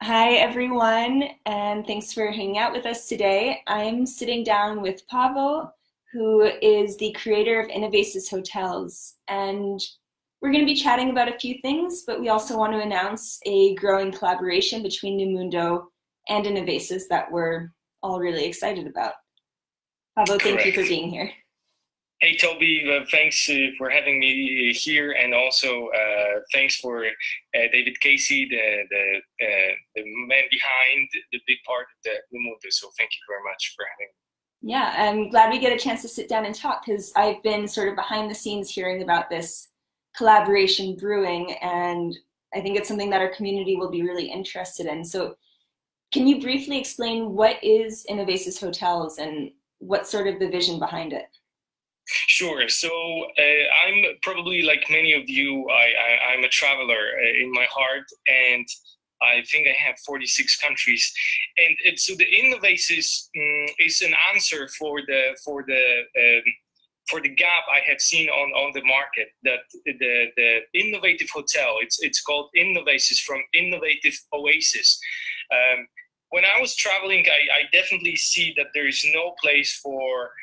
Hi, everyone, and thanks for hanging out with us today. I'm sitting down with Pawel, who is the creator of Innovasis Hotels, and we're going to be chatting about a few things, but we also want to announce a growing collaboration between NuMundo and Innovasis that we're all really excited about. Pawel, thank you for Correct. being here. Hey, Toby, thanks for having me here, and also thanks for David Casey, the man behind the big part of the NuMundo. So thank you very much for having me. Yeah, I'm glad we get a chance to sit down and talk because I've been sort of behind the scenes hearing about this collaboration brewing, and I think it's something that our community will be really interested in. So, can you briefly explain what is Innovasis Hotels and what's sort of the vision behind it? Sure. So I'm probably like many of you. I'm a traveler in my heart, and I think I have 46 countries. And so the Innovasis is an answer for the gap I have seen on the market, that the innovative hotel, it's called Innovasis, from innovative oasis. When I was traveling, I definitely see that there is no place for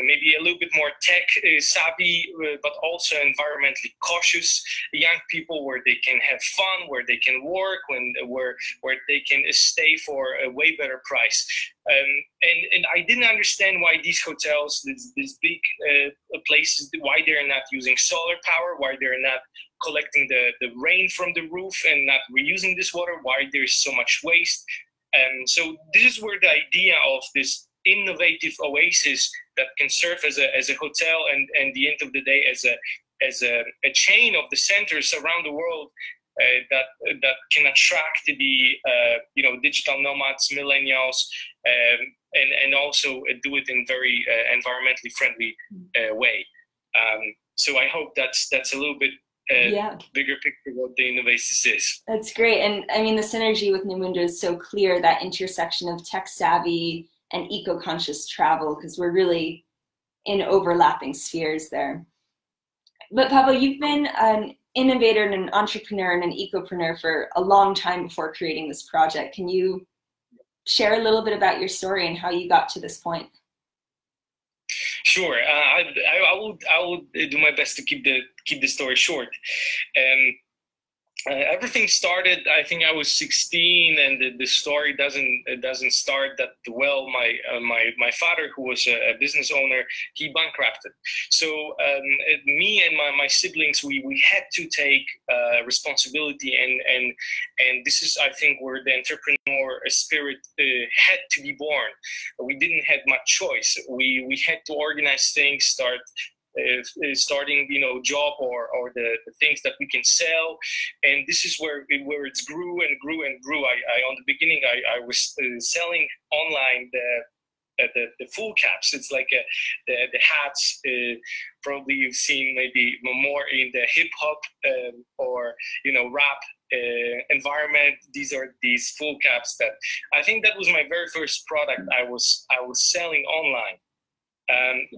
maybe a little bit more tech savvy, but also environmentally cautious young people, where they can have fun, where they can work, where they can stay for a way better price. And I didn't understand why these hotels, these big places, why they're not using solar power, why they're not collecting the rain from the roof and not reusing this water, why there's so much waste. So this is where the idea of this innovative oasis that can serve as a hotel, and the end of the day as a chain of the centers around the world, that can attract the digital nomads, millennials, and also do it in very environmentally friendly way. So I hope that's a little bit Yeah, bigger picture what the Innovasis is. that's great. And I mean, the synergy with NuMundo is so clear, that intersection of tech savvy and eco-conscious travel, because we're really in overlapping spheres there. But Pawel, you've been an innovator and an entrepreneur and an ecopreneur for a long time before creating this project. Can you share a little bit about your story and how you got to this point? Sure. I will do my best to keep the story short. Um, Everything started, I think I was 16, and the story doesn't start that well. My father, who was a business owner, he bankrupted. So me and my siblings, we had to take responsibility, and this is, I think, where the entrepreneur spirit had to be born. We didn't have much choice. We had to organize things, starting job, or the things that we can sell, and this is where it grew and grew and grew. I on the beginning, I was selling online the full caps. It's like the hats. Probably you've seen maybe more in the hip hop or rap environment. These full caps that I think that was my very first product I was selling online.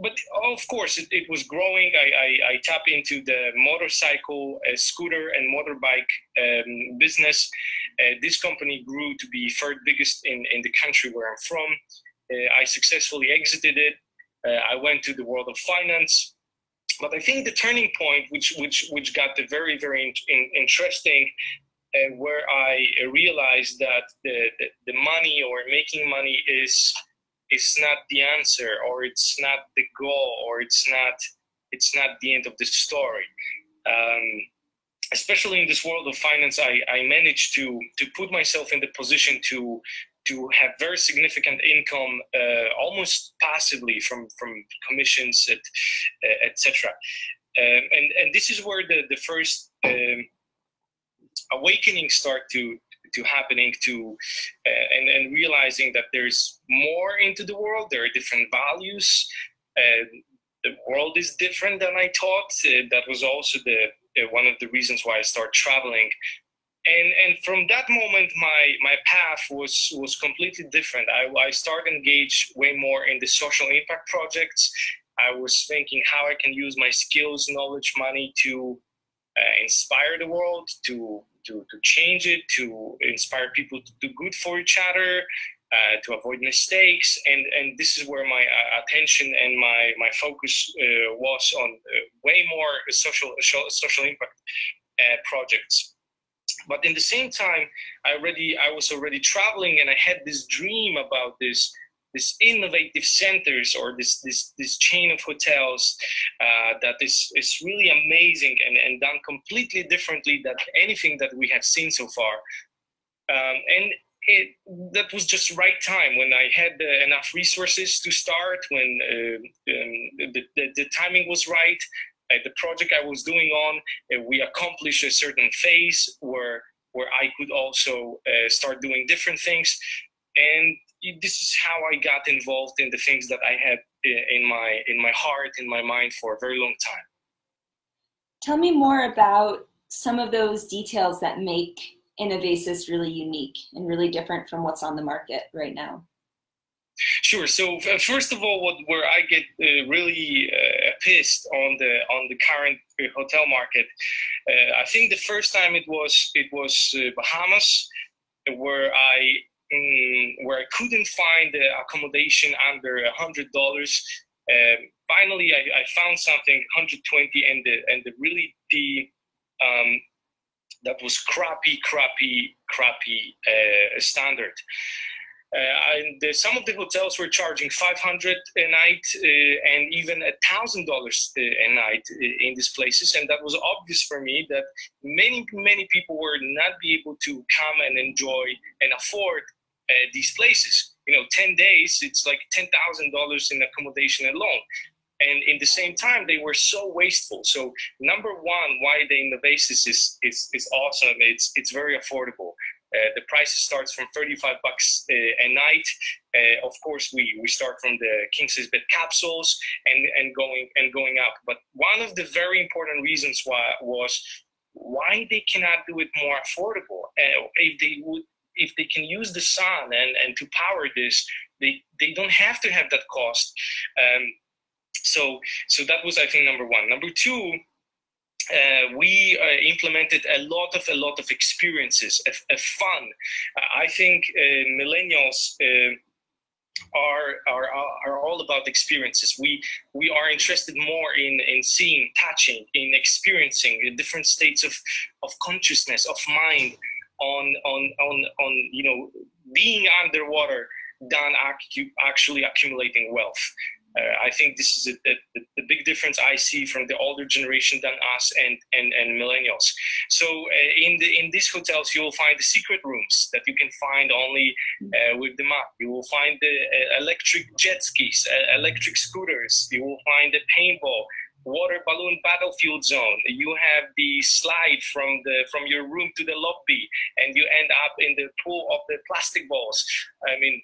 But of course, it was growing. I tap into the motorcycle, scooter, and motorbike business. This company grew to be third biggest in the country where I'm from. I successfully exited it. I went to the world of finance. But I think the turning point, which got the very, very interesting, where I realized that the money, or making money, is not the answer, or it's not the goal, or it's not the end of the story. Especially in this world of finance, I managed to put myself in the position to have very significant income, almost passively, from commissions, etc. And this is where the first awakening start to happening, and realizing that there's more into the world. There are different values. The world is different than I thought. That was also one of the reasons why I started traveling. And from that moment, my path was completely different. I started engage way more in the social impact projects. I was thinking how I can use my skills, knowledge, money to inspire the world, to change it, to inspire people to do good for each other, to avoid mistakes, and this is where my attention and my focus was on way more social impact projects. But in the same time, I was already traveling, and I had this dream about this innovative centers, or this chain of hotels that is really amazing and done completely differently than anything that we have seen so far. And that was just the right time, when I had enough resources to start, when the timing was right. The project I was doing on, we accomplished a certain phase where I could also start doing different things. And this is how I got involved in the things that I had in my heart, in my mind, for a very long time. Tell me more about some of those details that make Innovasis really unique and really different from what's on the market right now. Sure. So first of all, where I get really pissed on the current hotel market, I think the first time it was Bahamas, where I couldn't find the accommodation under $100. Finally, I found something $120, and that was crappy standard. And some of the hotels were charging $500 a night and even $1,000 a night in these places, and that was obvious for me that many people were not be able to come and enjoy and afford these places. 10 days, it's like $10,000 in accommodation alone. And in the same time, they were so wasteful. So number one, why the Innovasis is awesome. It's very affordable. The price starts from $35 a night. Of course, we start from the king size bed capsules and going up. But one of the very important reasons why they cannot do it more affordable. If they can use the sun and to power this, they don't have to have that cost. So that was, I think, number one. Number two, we implemented a lot of experiences, of fun. I think millennials are all about experiences. We are interested more in seeing, touching, in experiencing different states of consciousness, of mind, on being underwater than actually accumulating wealth. I think this is the big difference I see from the older generation than us and millennials. So in these hotels, you will find the secret rooms that you can find only with the map. You will find the electric jet skis, electric scooters. You will find the paintball, water balloon battlefield zone. You have the slide from your room to the lobby, and you end up in the pool of the plastic balls. I mean,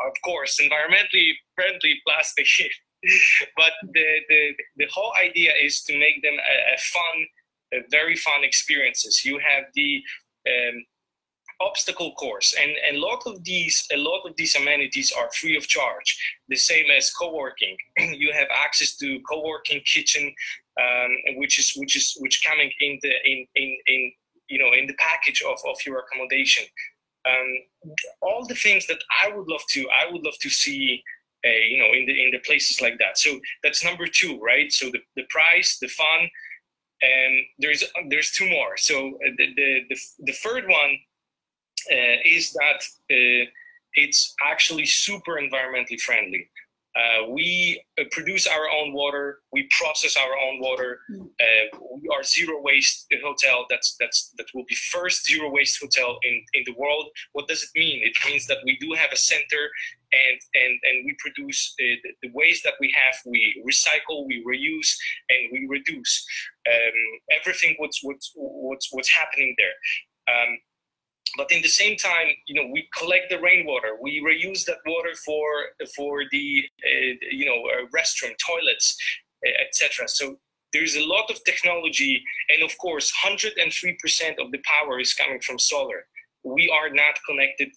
of course, environmentally friendly plastic. But the whole idea is to make them a very fun experiences. You have the obstacle course, and a lot of these amenities are free of charge, the same as co-working. You have access to co-working kitchen, which coming in the package of your accommodation. All the things that I would love to see in the places like that. So that's number two, right? So the price, the fun, and there's two more. So the third one is that it's actually super environmentally friendly. We produce our own water. We process our own water. We are zero waste hotel. That will be first zero waste hotel in the world. What does it mean? It means that we do have a center, and we produce the waste that we have. We recycle, we reuse, and we reduce everything. What's happening there? But in the same time, we collect the rainwater. We reuse that water for the restroom, toilets, etc. So there's a lot of technology, and of course, 103% of the power is coming from solar. we are not connected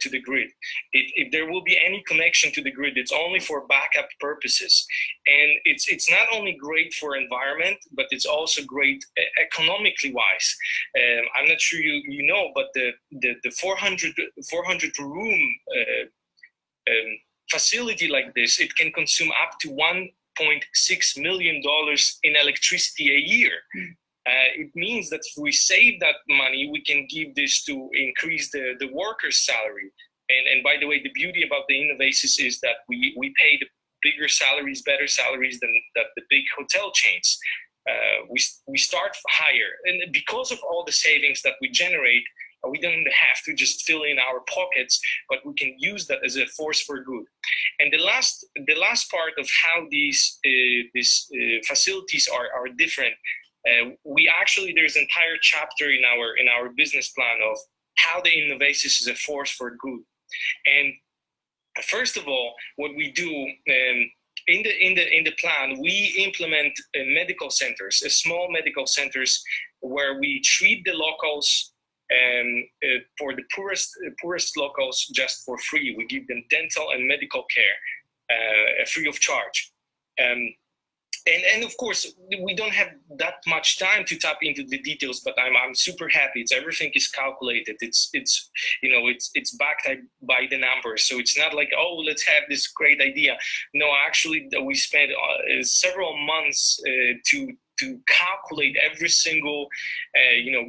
to the grid. If there will be any connection to the grid, it's only for backup purposes. And it's not only great for environment, but it's also great economically wise. I'm not sure you know, but the 400 room facility like this, it can consume up to $1.6 million in electricity a year. It means that if we save that money, we can give this to increase the workers' salary. And by the way, the beauty about the Innovasis is that we pay the bigger salaries, better salaries than the big hotel chains. We start higher. And because of all the savings that we generate, we don't have to just fill in our pockets, but we can use that as a force for good. And the last part of how these facilities are different, there's an entire chapter in our business plan of how the Innovasis is a force for good. And first of all, what we do in the plan, we implement medical centers, small medical centers, where we treat the locals for the poorest locals just for free. We give them dental and medical care free of charge. And of course, we don't have that much time to tap into the details, but I'm super happy. Everything is calculated. It's backed by the numbers. So it's not like, oh, let's have this great idea. No, actually, we spent several months to calculate every single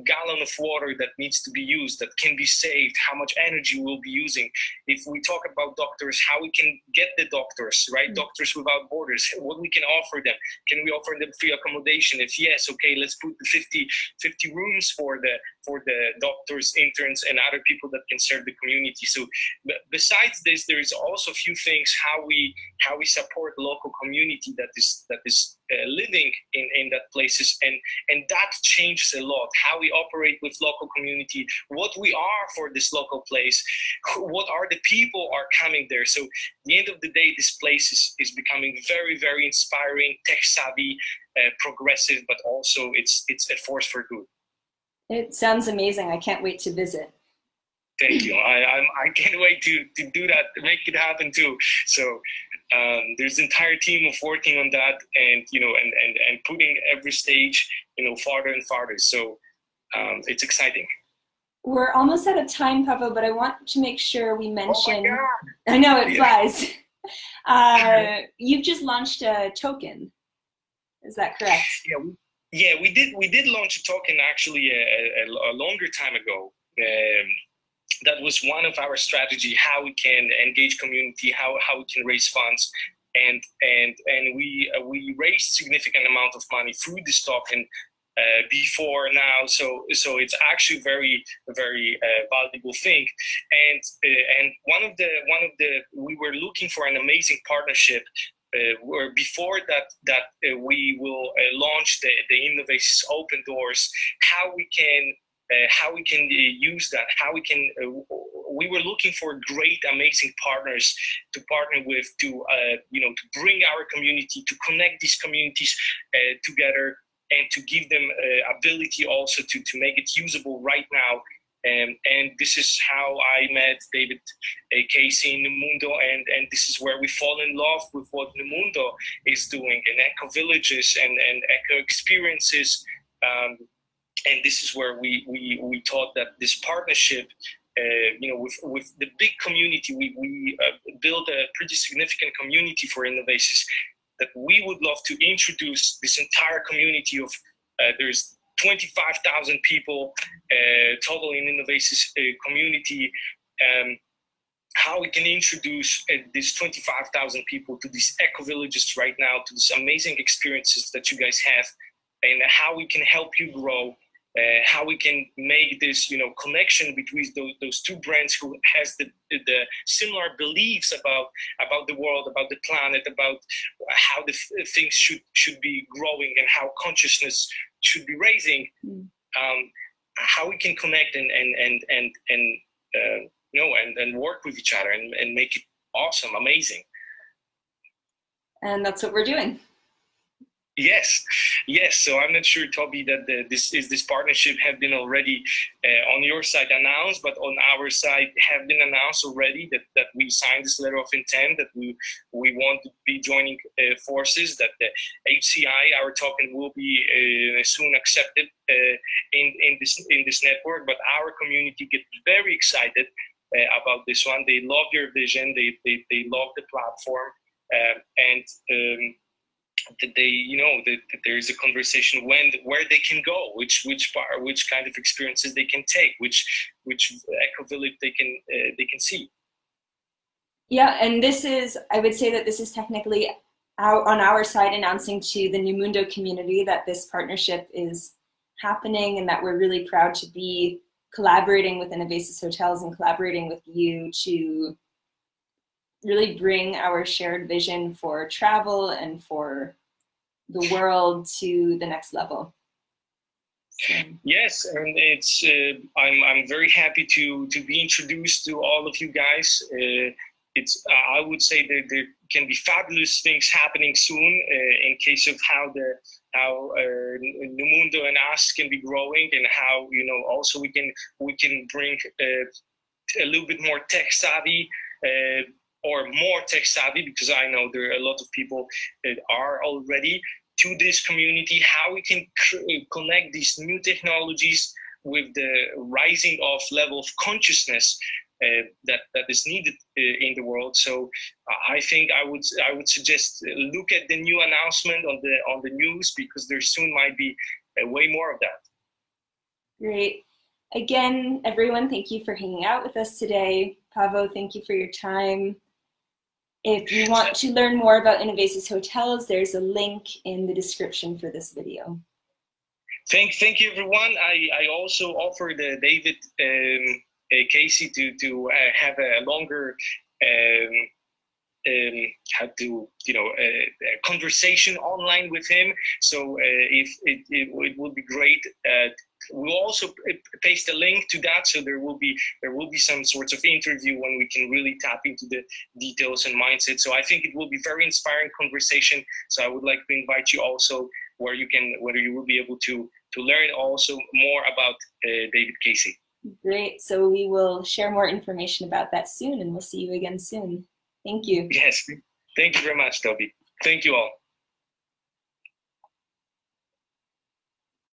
gallon of water that needs to be used, that can be saved, how much energy we'll be using. If we talk about doctors, how we can get the doctors, right? Doctors Without Borders, what we can offer them. Can we offer them free accommodation? If yes, okay, let's put the 50 rooms for the doctors, interns, and other people that can serve the community. So besides this, there is also a few things how we support local community that is living in that places, and that changes a lot. How we operate with local community, what we are for this local place, what are the people are coming there. So at the end of the day, this place is becoming very, very inspiring, tech savvy, progressive, but also it's a force for good. It sounds amazing. I can't wait to visit. Thank you. I can't wait to do that, to make it happen too. So there's an entire team of working on that, and and putting every stage farther and farther. So it's exciting. We're almost out of time, Pawel, but I want to make sure we mention. Oh my God. I know it flies. You've just launched a token. Is that correct? Yeah, we did launch a token actually a longer time ago. That was one of our strategy, how we can engage community, how we can raise funds, and we raised significant amount of money through this token before now. So it's actually very valuable thing. And one of the we were looking for an amazing partnership. Where before that we will launch the Innovasis Open Doors, how we can use that, we were looking for great, amazing partners to partner with, to bring our community, to connect these communities together, and to give them ability also to make it usable right now. And this is how I met David Casey in NuMundo, and this is where we fall in love with what NuMundo is doing, and eco-villages and eco experiences. And this is where we thought that this partnership, with the big community, we built a pretty significant community for Innovasis, that we would love to introduce this entire community of, there's 25,000 people total in Innovasis community. How we can introduce these 25,000 people to these eco-villages right now, to these amazing experiences that you guys have, and how we can help you grow. How we can make this, connection between those two brands who has the similar beliefs about the world, about the planet, about how the things should be growing, and how consciousness should be raising. How we can connect and work with each other and make it awesome, amazing. And that's what we're doing. Yes, yes. So I'm not sure, Toby, that this partnership have been already on your side announced, but on our side have been announced already that we signed this letter of intent, that we want to be joining forces, that the HCI, our token, will be soon accepted in this network. But our community gets very excited about this one. They love your vision. They love the platform, and that they, that there is a conversation where they can go, which kind of experiences they can take, which ecovillage they can see. Yeah, and this is, I would say that this is technically on our side announcing to the NuMundo community that this partnership is happening, and that we're really proud to be collaborating with Innovasis Hotels and collaborating with you to really bring our shared vision for travel and for the world to the next level. So. Yes, and it's I'm very happy to be introduced to all of you guys. It's I would say that there can be fabulous things happening soon in case of how NuMundo and us can be growing, and how also we can bring a little bit more tech savvy. Or more tech savvy, because I know there are a lot of people that are already to this community, how we can connect these new technologies with the rising of level of consciousness that is needed in the world. So I think I would suggest look at the new announcement on the news, because there soon might be way more of that. Great. Again, everyone, thank you for hanging out with us today. Pawel, thank you for your time. If you want to learn more about Innovasis Hotels, there's a link in the description for this video. Thank you, everyone. I also offered David Casey to have a longer conversation online with him. So if it would be great. We'll also paste a link to that, so there will be some sorts of interview when we can really tap into the details and mindset. So I think it will be very inspiring conversation. So I would like to invite you also whether you will be able to learn also more about David Casey. Great. So we will share more information about that soon, and we'll see you again soon. Thank you. Yes. Thank you very much, Toby. Thank you all.